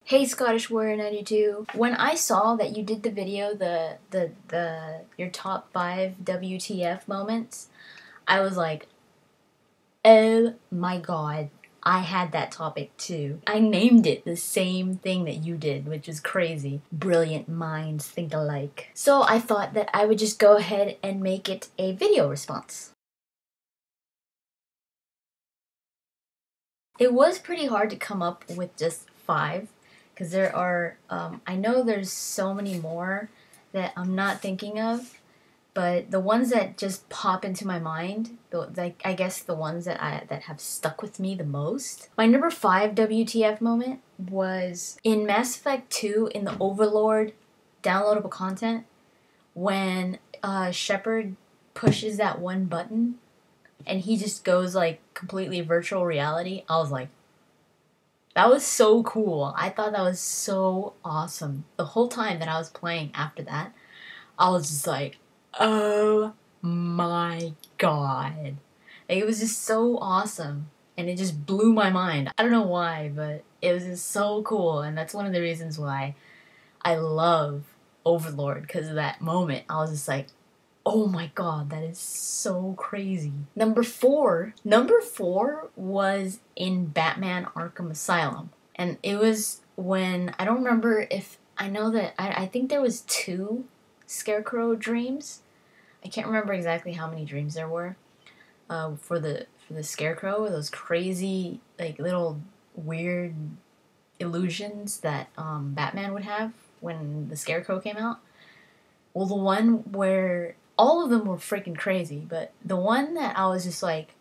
Hey Scottishwarrior92. When I saw that you did the video, your top 5 WTF moments, I was like, oh my god, I had that topic too. I named it the same thing that you did, which is crazy. Brilliant minds think alike. So I thought that I would just go ahead and make it a video response. It was pretty hard to come up with just 5. Because there are, I know there's so many more that I'm not thinking of, but the ones that just pop into my mind, I guess the ones that have stuck with me the most. My number 5 WTF moment was in Mass Effect 2 in the Overlord downloadable content when Shepard pushes that one button and he just goes like completely virtual reality. I was like, that was so cool. I thought that was so awesome. The whole time that I was playing after that, I was just like, oh my god. Like, it was just so awesome. And it just blew my mind. I don't know why, but it was just so cool. And that's one of the reasons why I love Overlord, because of that moment. I was just like, oh my god, that is so crazy. Number 4 was in Batman Arkham Asylum. And it was when, I don't remember if, I know that, I think there was 2 Scarecrow dreams. I can't remember exactly how many dreams there were for the Scarecrow, those crazy, like, little weird illusions that Batman would have when the Scarecrow came out. Well, the one where all of them were freaking crazy, but the one that I was just like,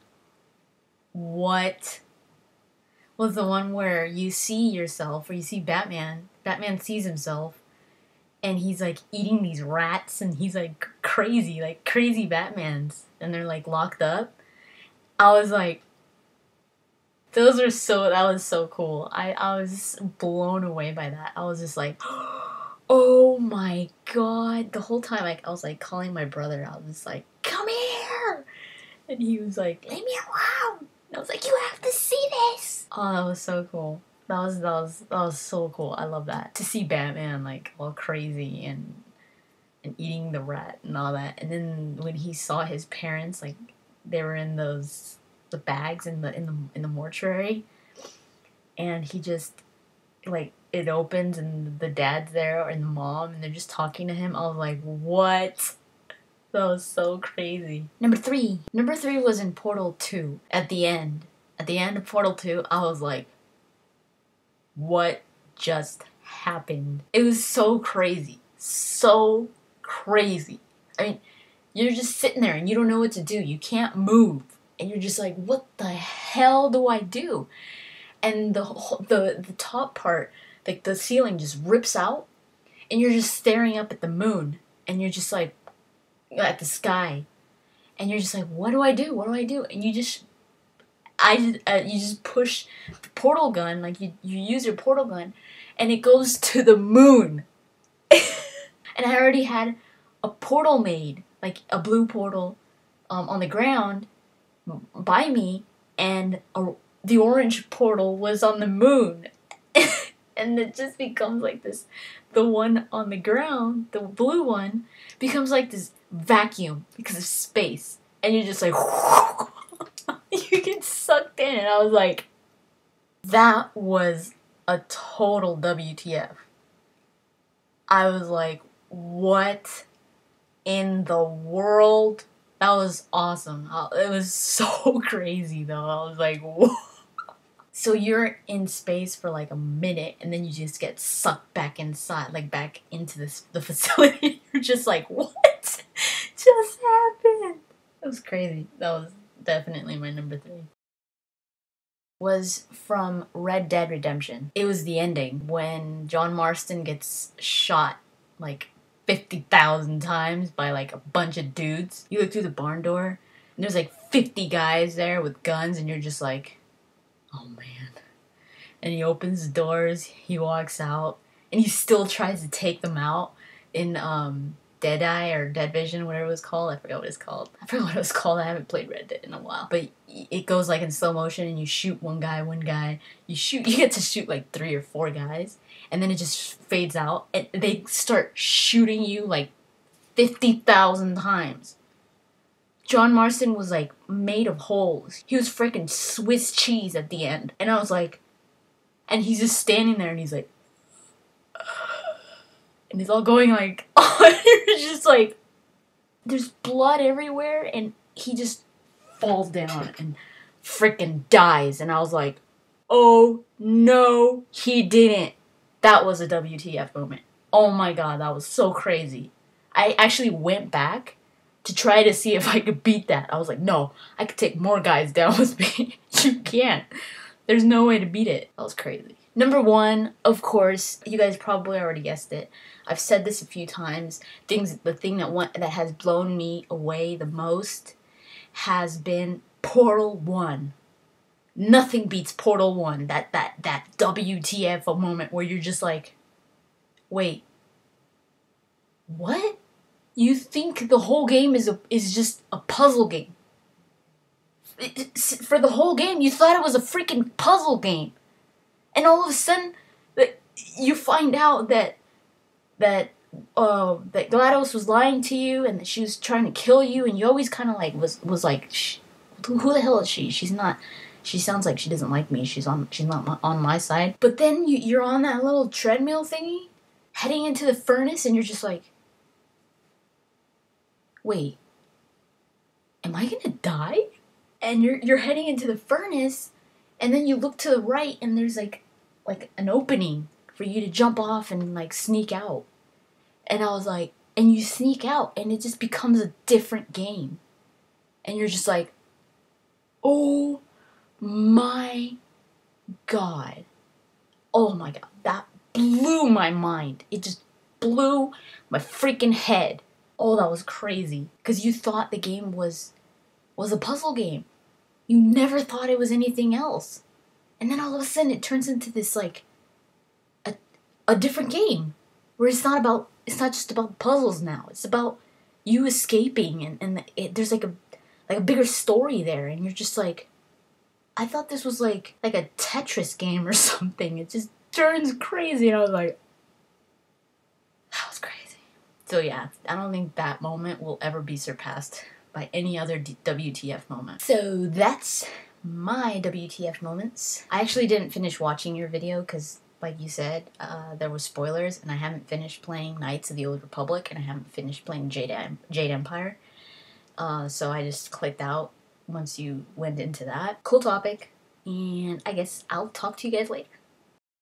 what? Was the one where you see yourself, or you see Batman. Batman sees himself, and he's like eating these rats, and he's like crazy Batmans, and they're like locked up. I was like, that was so cool. I was blown away by that. I was just like, oh my god. The whole time I was like calling my brother. I was just like, come here. And he was like, leave me alone. And I was like, you have to see this. Oh, that was so cool. That was so cool. I love that. To see Batman like all crazy and eating the rat and all that. And then when he saw his parents, like they were in the bags in the mortuary, and he just, like, it opens and the dad's there and the mom and they're just talking to him. I was like, what? That was so crazy. Number 3 was in Portal 2 at the end of Portal 2. I was like, what just happened? It was so crazy. I mean, you're just sitting there and you don't know what to do. You can't move. And you're just like, what the hell do I do? And the top part, like the ceiling just rips out, and you're just staring up at the moon, and you're just like, at the sky, and you're just like, what do I do? And you just push the portal gun, like you use your portal gun, and it goes to the moon. And I already had a portal made, like a blue portal, on the ground by me, and the orange portal was on the moon. And it just becomes like this, the one on the ground, the blue one, becomes like this vacuum because of space. And you're just like, you get sucked in. And I was like, that was a total WTF. I was like, what in the world? That was awesome. It was so crazy though. I was like, whoa. So you're in space for like a minute, and then you just get sucked back inside, like back into the facility. You're just like, what just happened? It was crazy. That was definitely my number 3. Was from Red Dead Redemption. It was the ending when John Marston gets shot like 50,000 times by like a bunch of dudes. You look through the barn door, and there's like 50 guys there with guns, and you're just like, oh man. And he opens the doors, he walks out, and he still tries to take them out in Deadeye or Dead Vision, whatever it was called. I forgot what it's called. I haven't played Red Dead in a while. But it goes like in slow motion and you shoot one guy. You get to shoot like 3 or 4 guys. And then it just fades out. And they start shooting you like 50,000 times. John Marston was like made of holes. He was freaking Swiss cheese at the end. And I was like, and he's just standing there and he's like, and he's all going like, you're just like, there's blood everywhere, and he just falls down and freaking dies. And I was like, oh no, he didn't. That was a WTF moment. Oh my god, that was so crazy. I actually went back to try to see if I could beat that. I was like, no, I could take more guys down with me. You can't. There's no way to beat it. That was crazy. Number 1, of course, you guys probably already guessed it. I've said this a few times. The thing that has blown me away the most has been Portal 1. Nothing beats Portal 1. That WTF moment where you're just like, wait, what? You think the whole game is just a puzzle game? For the whole game, you thought it was a freaking puzzle game. And all of a sudden, you find out that GLaDOS was lying to you and that she was trying to kill you, and you always kind of like was like, who the hell is she? She's not. She sounds like she doesn't like me. She's not on my side. But then you're on that little treadmill thingy, heading into the furnace, and you're just like, wait, am I gonna die? And you're heading into the furnace, and then you look to the right, and there's like an opening for you to jump off and like sneak out. And I was like, and you sneak out, and it just becomes a different game. And you're just like, oh my god. Oh my god. That blew my mind. It just blew my freaking head. Oh, that was crazy. Because you thought the game was a puzzle game. You never thought it was anything else. And then all of a sudden it turns into this like a different game where it's not just about puzzles now. It's about you escaping and there's like a bigger story there, and you're just like, I thought this was like a Tetris game or something. It just turns crazy, and I was like, that was crazy. So yeah, I don't think that moment will ever be surpassed by any other WTF moment. So that's my WTF moments. I actually didn't finish watching your video because, like you said, there were spoilers, and I haven't finished playing Knights of the Old Republic, and I haven't finished playing Jade Empire. So I just clicked out once you went into that. Cool topic, and I guess I'll talk to you guys later.